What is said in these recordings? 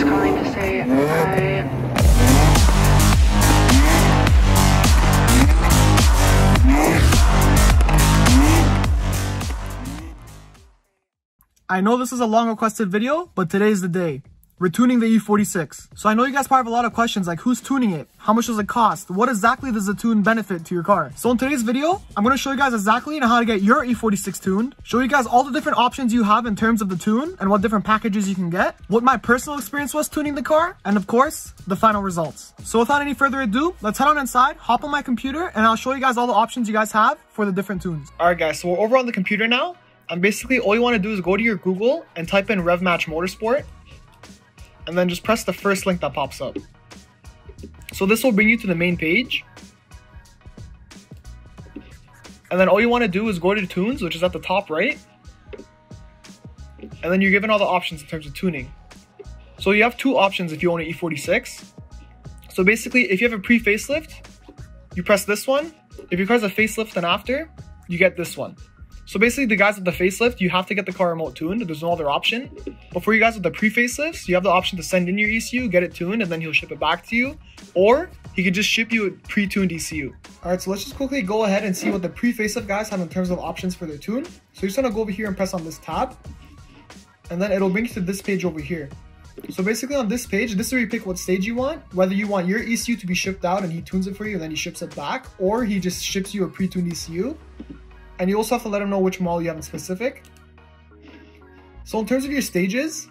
just calling to say I know this is a long requested video, but today's the day. We're tuning the E46. So I know you guys probably have a lot of questions like who's tuning it? How much does it cost? What exactly does the tune benefit to your car? So in today's video, I'm going to show you guys exactly how to get your E46 tuned, show you guys all the different options you have in terms of the tune and what different packages you can get, what my personal experience was tuning the car, and of course, the final results. So without any further ado, let's head on inside, hop on my computer, and I'll show you guys all the options you guys have for the different tunes. Alright guys, so we're over on the computer now. And basically all you want to do is go to your Google and type in Revmatch Motorsport. And then just press the first link that pops up. So this will bring you to the main page. And then all you want to do is go to tunes, which is at the top right. And then you're given all the options in terms of tuning. So you have two options if you own an E46. So basically, if you have a pre-facelift, you press this one. If your car's a facelift and after, you get this one. So basically, the guys with the facelift, you have to get the car remote tuned. There's no other option. But for you guys with the pre-facelifts, you have the option to send in your ECU, get it tuned, and then he'll ship it back to you. Or he could just ship you a pre-tuned ECU. Alright, so let's just quickly go ahead and see what the pre-facelift guys have in terms of options for their tune. So you're just going to go over here and press on this tab. And then it'll bring you to this page over here. So basically on this page, this is where you pick what stage you want. Whether you want your ECU to be shipped out and he tunes it for you and then he ships it back. Or he just ships you a pre-tuned ECU. And you also have to let them know which model you have in specific. So in terms of your stages,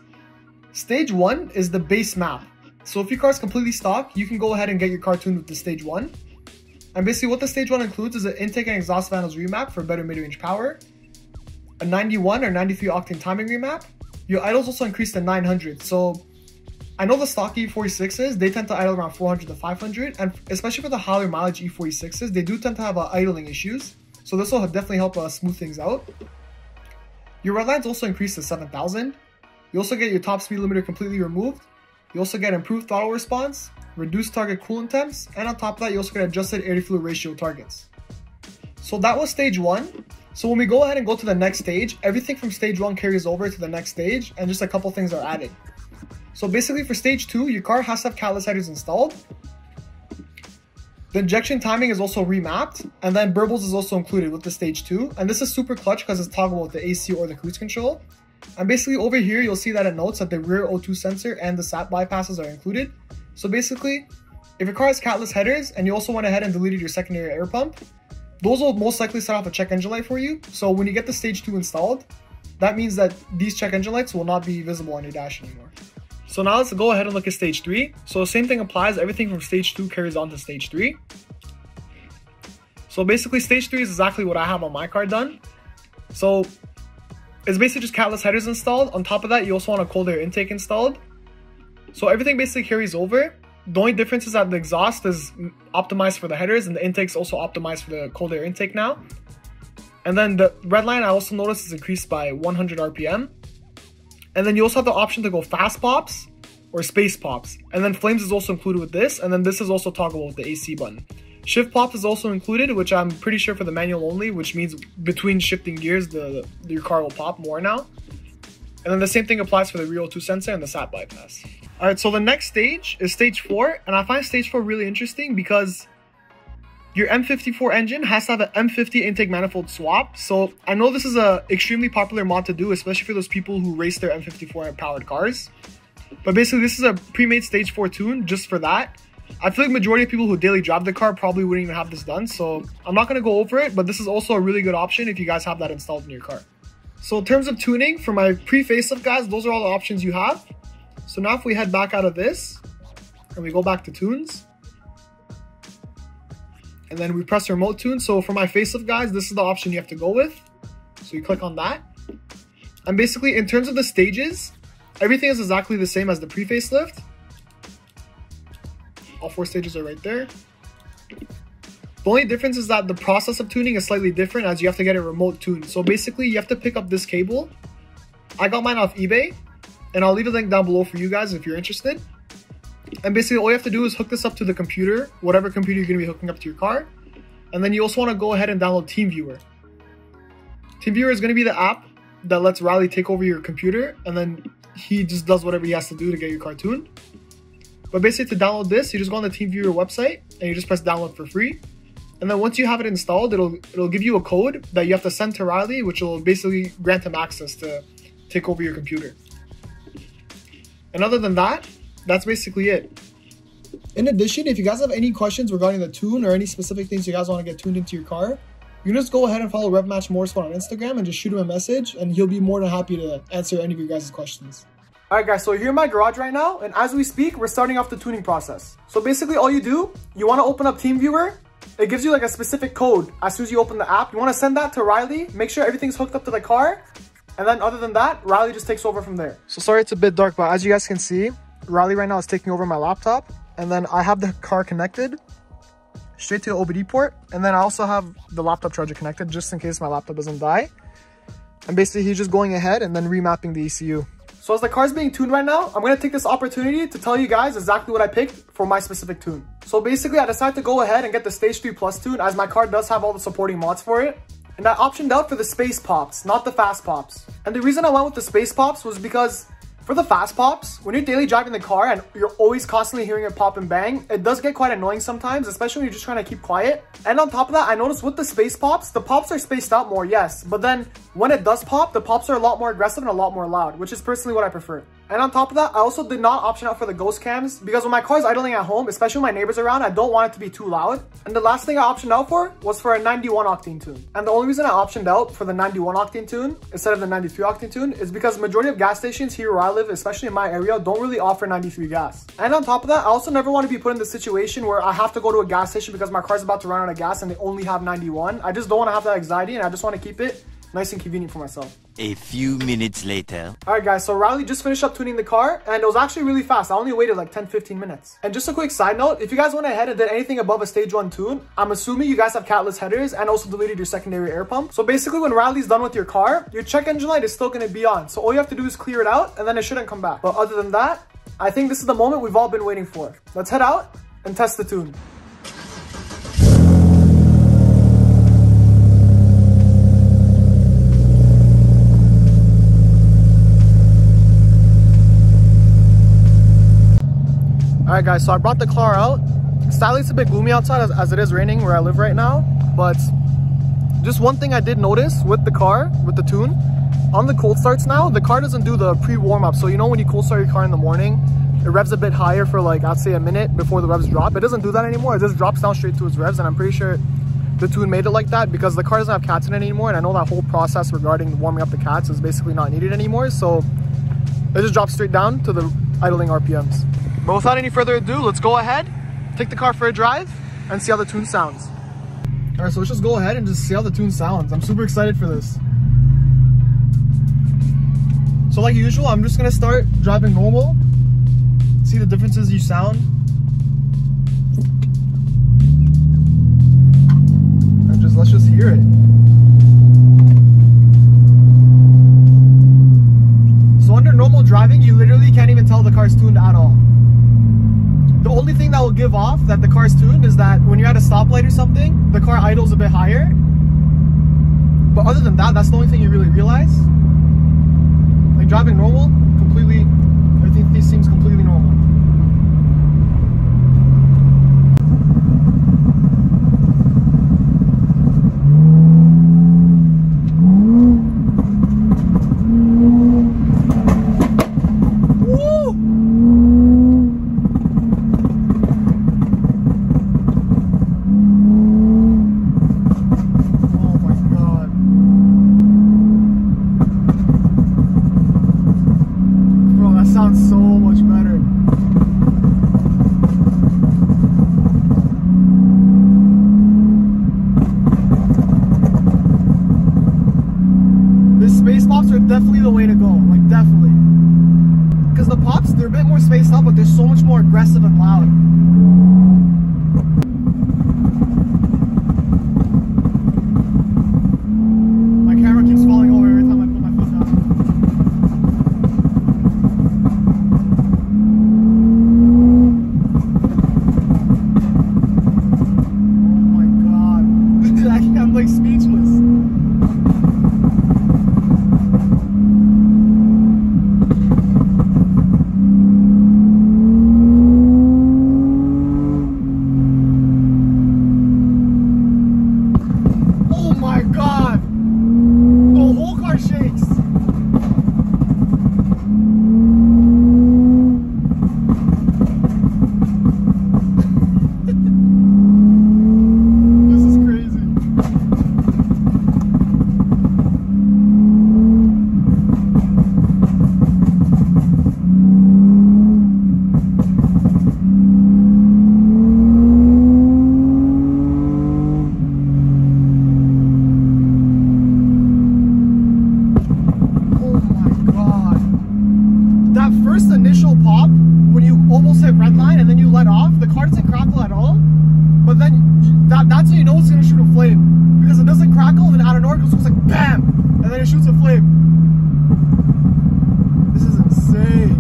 stage 1 is the base map. So if your car is completely stock, you can go ahead and get your car tuned with the stage 1. And basically what the stage 1 includes is an intake and exhaust panels remap for better mid-range power, a 91 or 93 octane timing remap. Your idles also increased to 900. So I know the stock E46s, they tend to idle around 400 to 500. And especially for the higher mileage E46s, they do tend to have idling issues. So this will definitely help smooth things out. Your red lines also increased to 7,000. You also get your top speed limiter completely removed. You also get improved throttle response, reduced target coolant temps, and on top of that, you also get adjusted air-to-fluid ratio targets. So that was stage 1. So when we go ahead and go to the next stage, everything from stage 1 carries over to the next stage, and just a couple things are added. So basically for stage 2, your car has to have catless headers installed. The injection timing is also remapped, and then burbles is also included with the stage 2. And this is super clutch because it's toggleable with the AC or the cruise control. And basically over here, you'll see that it notes that the rear O2 sensor and the SAT bypasses are included. So basically, if your car has catless headers and you also went ahead and deleted your secondary air pump, those will most likely set off a check engine light for you. So when you get the stage 2 installed, that means that these check engine lights will not be visible on your dash anymore. So now let's go ahead and look at stage 3. So the same thing applies. Everything from stage 2 carries on to stage 3. So basically stage 3 is exactly what I have on my car done. So it's basically just catless headers installed. On top of that, you also want a cold air intake installed. So everything basically carries over. The only difference is that the exhaust is optimized for the headers and the intake is also optimized for the cold air intake now. And then the red line I also noticed is increased by 100 RPM. And then you also have the option to go fast pops or space pops. And then flames is also included with this. And then this is also toggleable with the AC button. Shift pops is also included, which I'm pretty sure for the manual only, which means between shifting gears, your car will pop more now. And then the same thing applies for the rear O2 sensor and the SAT bypass. Alright, so the next stage is stage 4. And I find stage 4 really interesting because your M54 engine has to have an M50 intake manifold swap. So I know this is a extremely popular mod to do, especially for those people who race their M54 powered cars. But basically this is a pre-made stage 4 tune just for that. I feel like majority of people who daily drive the car probably wouldn't even have this done. So I'm not going to go over it, but this is also a really good option if you guys have that installed in your car. So in terms of tuning, for my pre-facelift guys, those are all the options you have. So now if we head back out of this and we go back to tunes, and then we press remote tune. So for my facelift guys, this is the option you have to go with. So you click on that. And basically in terms of the stages, everything is exactly the same as the pre-facelift. All 4 stages are right there. The only difference is that the process of tuning is slightly different as you have to get a remote tune. So basically you have to pick up this cable. I got mine off eBay and I'll leave a link down below for you guys if you're interested. And basically all you have to do is hook this up to the computer, whatever computer you're going to be hooking up to your car. And then you also want to go ahead and download TeamViewer. TeamViewer is going to be the app that lets Riley take over your computer. And then he just does whatever he has to do to get your car tuned. But basically, to download this, you just go on the TeamViewer website and you just press download for free. And then once you have it installed, it'll give you a code that you have to send to Riley, which will basically grant him access to take over your computer. And other than that, that's basically it. In addition, if you guys have any questions regarding the tune or any specific things you guys want to get tuned into your car, you can just go ahead and follow Revmatch Motorsport on Instagram and just shoot him a message, and he'll be more than happy to answer any of your guys' questions. Alright guys, so here in my garage right now, and as we speak, we're starting off the tuning process. So basically all you do, you want to open up TeamViewer. It gives you like a specific code as soon as you open the app. You want to send that to Riley, make sure everything's hooked up to the car, and then other than that, Riley just takes over from there. So sorry it's a bit dark, but as you guys can see, Riley right now is taking over my laptop, and then I have the car connected straight to the OBD port, and then I also have the laptop charger connected just in case my laptop doesn't die. And basically he's just going ahead and then remapping the ECU. So as the car's being tuned right now, I'm going to take this opportunity to tell you guys exactly what I picked for my specific tune. So basically I decided to go ahead and get the Stage 3 Plus tune, as my car does have all the supporting mods for it. And I optioned out for the Space Pops, not the Fast Pops. And the reason I went with the Space Pops was because for the Fast Pops, when you're daily driving the car and you're always constantly hearing it pop and bang, it does get quite annoying sometimes, especially when you're just trying to keep quiet. And on top of that, I noticed with the Space Pops, the pops are spaced out more, yes. But then when it does pop, the pops are a lot more aggressive and a lot more loud, which is personally what I prefer. And on top of that, I also did not option out for the ghost cams because when my car's idling at home, especially when my neighbors are around, I don't want it to be too loud. And the last thing I optioned out for was for a 91 octane tune. And the only reason I optioned out for the 91 octane tune instead of the 93 octane tune is because majority of gas stations here where I live, especially in my area, don't really offer 93 gas. And on top of that, I also never want to be put in the situation where I have to go to a gas station because my car's about to run out of gas and they only have 91. I just don't want to have that anxiety, and I just want to keep it nice and convenient for myself. A few minutes later. Alright guys, so Riley just finished up tuning the car, and it was actually really fast. I only waited like 10-15 minutes. And just a quick side note, if you guys went ahead and did anything above a stage 1 tune, I'm assuming you guys have catless headers and also deleted your secondary air pump. So basically when Riley's done with your car, your check engine light is still going to be on. So all you have to do is clear it out and then it shouldn't come back. But other than that, I think this is the moment we've all been waiting for. Let's head out and test the tune. Alright guys, so I brought the car out. Sadly, it's a bit gloomy outside as it is raining where I live right now. But just one thing I did notice with the car, with the tune, on the cold starts now, the car doesn't do the pre-warm-up. So you know when you cold start your car in the morning, it revs a bit higher for like, I'd say a minute before the revs drop. It doesn't do that anymore. It just drops down straight to its revs, and I'm pretty sure the tune made it like that because the car doesn't have cats in it anymore. And I know that whole process regarding warming up the cats is basically not needed anymore. So it just drops straight down to the idling RPMs. But without any further ado, let's go ahead, take the car for a drive, and see how the tune sounds. Alright, so let's just go ahead and just see how the tune sounds. I'm super excited for this. So like usual, I'm just going to start driving normal, see the differences you sound. And let's just hear it. So under normal driving, you literally can't even tell the car's tuned at all. The only thing that will give off that the car's tuned is that when you're at a stoplight or something, the car idles a bit higher. But other than that, that's the only thing you really realize. Like driving normal, everything seems completely normal. Definitely the way to go, like definitely. Because the pops, they're a bit more spaced out, but they're so much more aggressive and loud. My camera keeps falling over every time I put my foot down. Oh my god. I'm like speechless. first initial pop, when you almost hit red line and then you let off, the car doesn't crackle at all. But then that's when you know it's gonna shoot a flame, because it doesn't crackle and then out of nowhere it goes like bam, and then it shoots a flame. This is insane.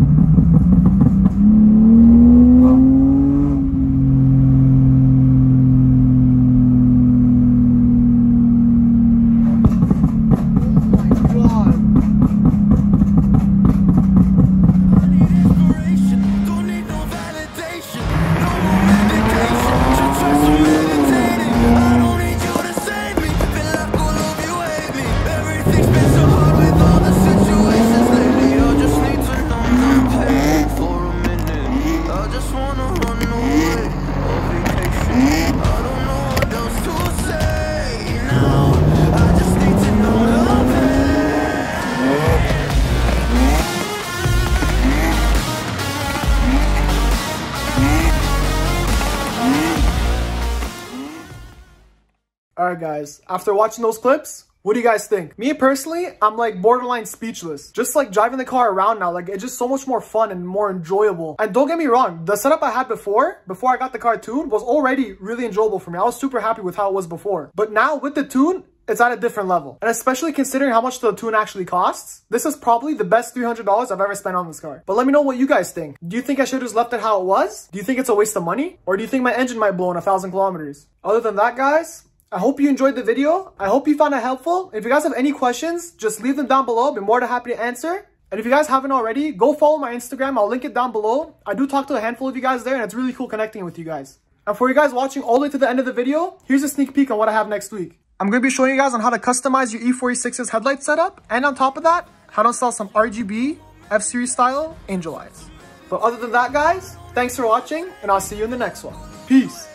Alright guys, after watching those clips, what do you guys think? Me personally, I'm like borderline speechless. Just like driving the car around now, like it's just so much more fun and more enjoyable. And don't get me wrong, the setup I had before I got the car tuned, was already really enjoyable for me. I was super happy with how it was before. But now with the tune, it's at a different level. And especially considering how much the tune actually costs, this is probably the best $300 I've ever spent on this car. But let me know what you guys think. Do you think I should have just left it how it was? Do you think it's a waste of money? Or do you think my engine might blow in 1,000 kilometers? Other than that, guys, I hope you enjoyed the video. I hope you found it helpful. If you guys have any questions, just leave them down below. I'll be more than happy to answer. And if you guys haven't already, go follow my Instagram. I'll link it down below. I do talk to a handful of you guys there, and it's really cool connecting with you guys. And for you guys watching all the way to the end of the video, here's a sneak peek on what I have next week. I'm going to be showing you guys on how to customize your E46's headlight setup. And on top of that, how to install some RGB F-Series style angel eyes. But other than that, guys, thanks for watching, and I'll see you in the next one. Peace.